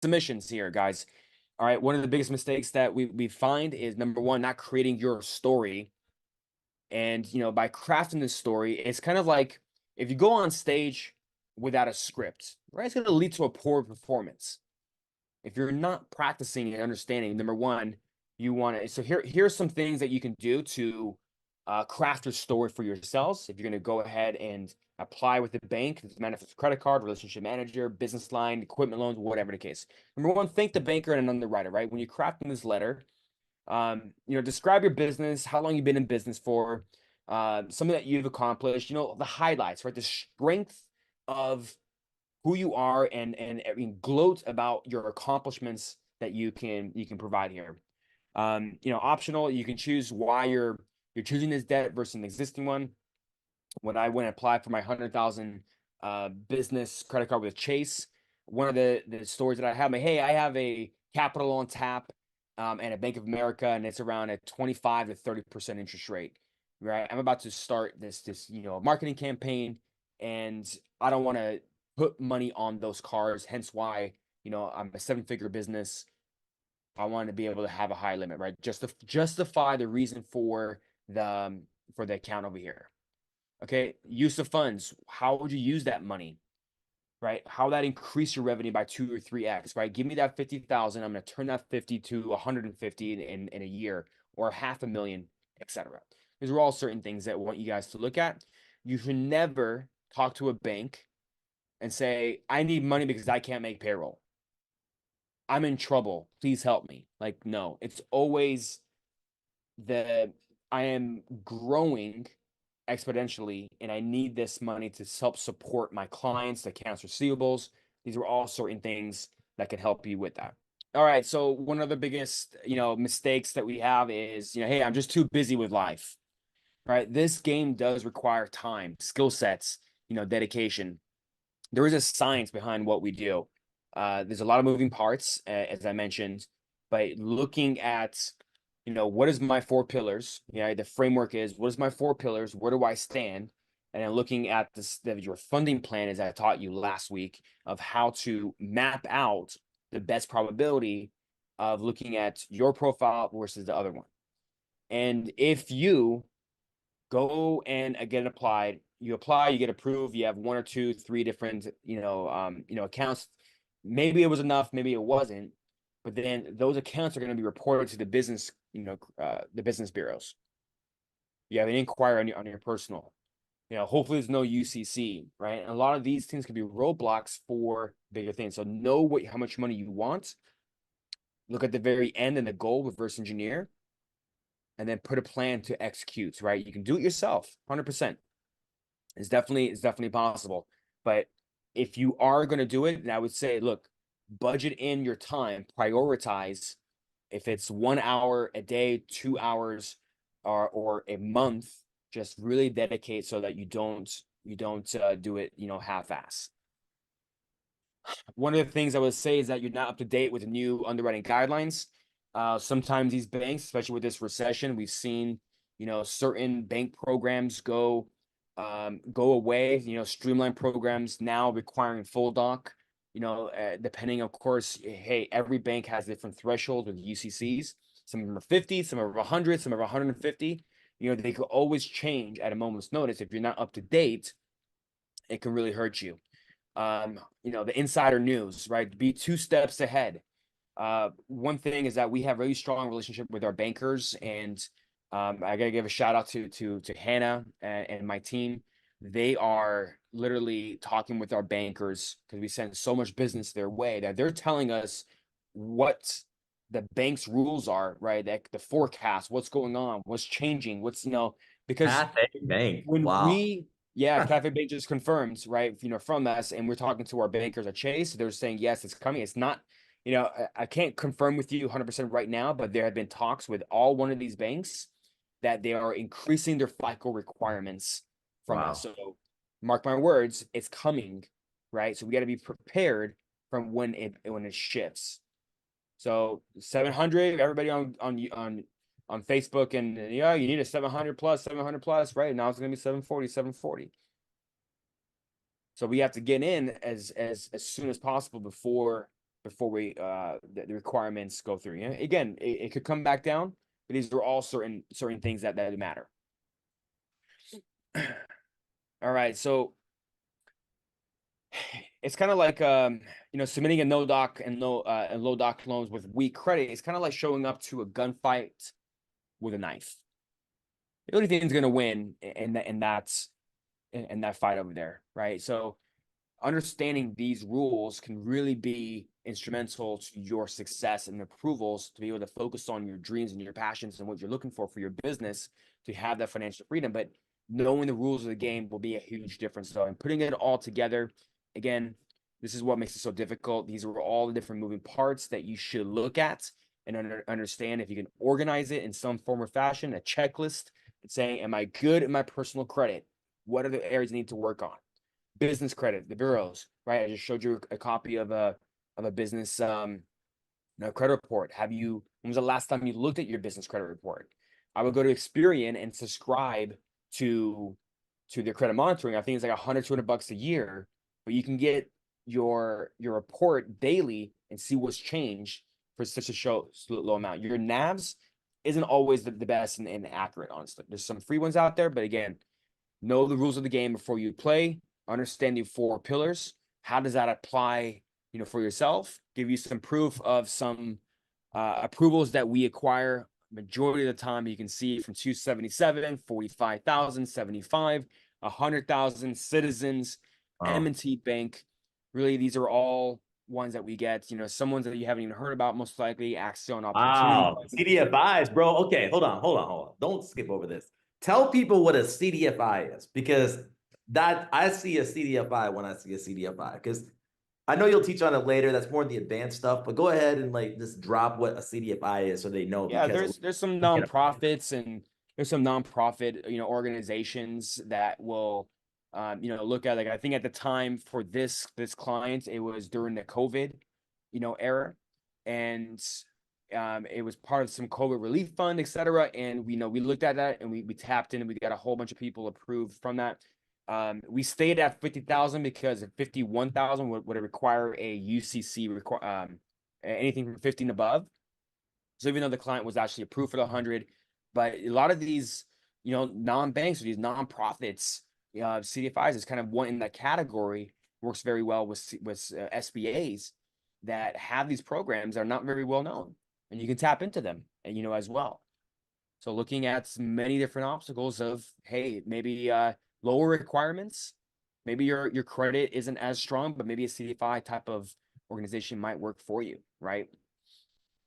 submissions here, guys. All right, one of the biggest mistakes that we find is number one, not creating your story. And by crafting this story, it's kind of like if you go on stage without a script, right? It's going to lead to a poor performance. If you're not practicing and understanding, number one, you want to. So here's some things that you can do to craft your story for yourselves. If you're going to go ahead and apply with the bank, manifest credit card, relationship manager, business line, equipment loans, whatever the case. Number one, thank the banker and an underwriter, right? When you're crafting this letter, describe your business, how long you've been in business for, something that you've accomplished, the highlights, right? The strength of who you are and gloat about your accomplishments that you can provide here. Optional, you can choose why you're choosing this debt versus an existing one. When I went and applied for my 100,000 business credit card with Chase, one of the stories that I have, hey, I have a Capital on tap and a Bank of America, and it's around a 25 to 30% interest rate. Right, I'm about to start this marketing campaign, and I don't want to put money on those cards. Hence why I'm a 7-figure business. I want to be able to have a high limit, right? Just to justify the reason for the account over here. Okay, use of funds. How would you use that money, right? How would that increase your revenue by 2 or 3x, right? Give me that 50,000. I'm going to turn that 50 to 150 in a year, or $500,000, etc. These are all certain things that I want you guys to look at. You should never talk to a bank and say, I need money because I can't make payroll. I'm in trouble. Please help me. Like, no, it's always I am growing exponentially and I need this money to help support my clients, the accounts receivables. These are all certain things that can help you with that. All right. So one of the biggest, mistakes that we have is, hey, I'm just too busy with life, right? This game does require time, skill sets, dedication. There is a science behind what we do. There's a lot of moving parts, as I mentioned, but looking at, what is my 4 pillars? The framework is, what is my 4 pillars? Where do I stand? And then looking at your funding plan, as I taught you last week, of how to map out the best probability of looking at your profile versus the other one. And if you go and get applied, you apply, you get approved, you have 1 or 2, 3 different, accounts. Maybe it was enough, maybe it wasn't, but then those accounts are going to be reported to the business, the business bureaus. You have an inquiry on your personal, hopefully there's no UCC, right? And a lot of these things can be roadblocks for bigger things. So know how much money you want. Look at the very end and the goal, reverse engineer, and then put a plan to execute, right? You can do it yourself, 100%. It's definitely possible. But if you are going to do it, then I would say, look, budget in your time, prioritize. If it's 1 hour a day, 2 hours, or a month, just really dedicate so that you don't do it, half-ass. One of the things I would say is that you're not up to date with the new underwriting guidelines. Sometimes these banks, especially with this recession, we've seen, certain bank programs go away, streamline programs now requiring full doc, depending, of course, hey, every bank has different thresholds with UCCs. Some of them are 50, some are 100, some are 150. They could always change at a moment's notice. If you're not up to date, it can really hurt you. The insider news, right? Be 2 steps ahead. One thing is that we have a really strong relationship with our bankers, and I gotta give a shout out to Hannah and my team. They are literally talking with our bankers because we send so much business their way that they're telling us what the bank's rules are, right? Like the forecast, what's going on, what's changing, because Cafe Bank. when Wow. Cafe Bank just confirmed, right, from us, and we're talking to our bankers at Chase. They're saying, yes, it's coming. It's not, I can't confirm with you 100% right now, but there have been talks with all one of these banks that they are increasing their FICO requirements from us. Wow. So mark my words, it's coming, right? So we got to be prepared from when it shifts. So 700, everybody on Facebook, and you need a 700 plus, right? Now it's gonna be 740. So we have to get in as soon as possible before before the requirements go through. You know, again, it could come back down, but these are all certain things that matter. All right, so it's kind of like submitting a no doc and low doc loans with weak credit. It's kind of like showing up to a gunfight with a knife. The only thing that's going to win in that fight over there, right? So understanding these rules can really be instrumental to your success and approvals to be able to focus on your dreams and your passions and what you're looking for your business to have that financial freedom. But knowing the rules of the game will be a huge difference. So, and putting it all together, again, this is what makes it so difficult. These are all the different moving parts that you should look at and understand. If you can organize it in some form or fashion, a checklist saying, am I good at my personal credit? What are the areas I need to work on? Business credit, the bureaus, right? I just showed you a copy of a business credit report. When was the last time you looked at your business credit report? I would go to Experian and subscribe to their credit monitoring. I think it's like $100-200 a year, but you can get your report daily and see what's changed for such a low amount. Your NAVs isn't always the best and accurate, honestly. There's some free ones out there, but again, know the rules of the game before you play. Understand the 4 pillars. How does that apply, for yourself? Give you some proof of some approvals that we acquire. Majority of the time, you can see from 277, 45,000, 75, 100,000, Citizens, M&T Bank. Really, these are all ones that we get. Some ones that you haven't even heard about, most likely Axion Opportunity. Wow, CDFIs, bro. Okay, hold on. Don't skip over this. Tell people what a CDFI is, because that I see a CDFI when I see a CDFI, because I know you'll teach on it later. That's more the advanced stuff, but go ahead and just drop what a CDFI is so they know. Yeah, Because there's some nonprofits and there's some nonprofit organizations that will look at, like, I think at the time for this client, it was during the COVID era, and it was part of some COVID relief fund, etc. And we looked at that and we tapped in and we got a whole bunch of people approved from that. We stayed at 50,000 because at 51,000 would require a UCC anything from 50 and above. So even though the client was actually approved for the 100, but a lot of these, non-banks or these nonprofits, CDFIs is kind of one in that category, works very well with SBAs that have these programs that are not very well known, and you can tap into them, and as well. So looking at many different obstacles of, hey, maybe lower requirements, maybe your credit isn't as strong, but maybe a CDFI type of organization might work for you, right?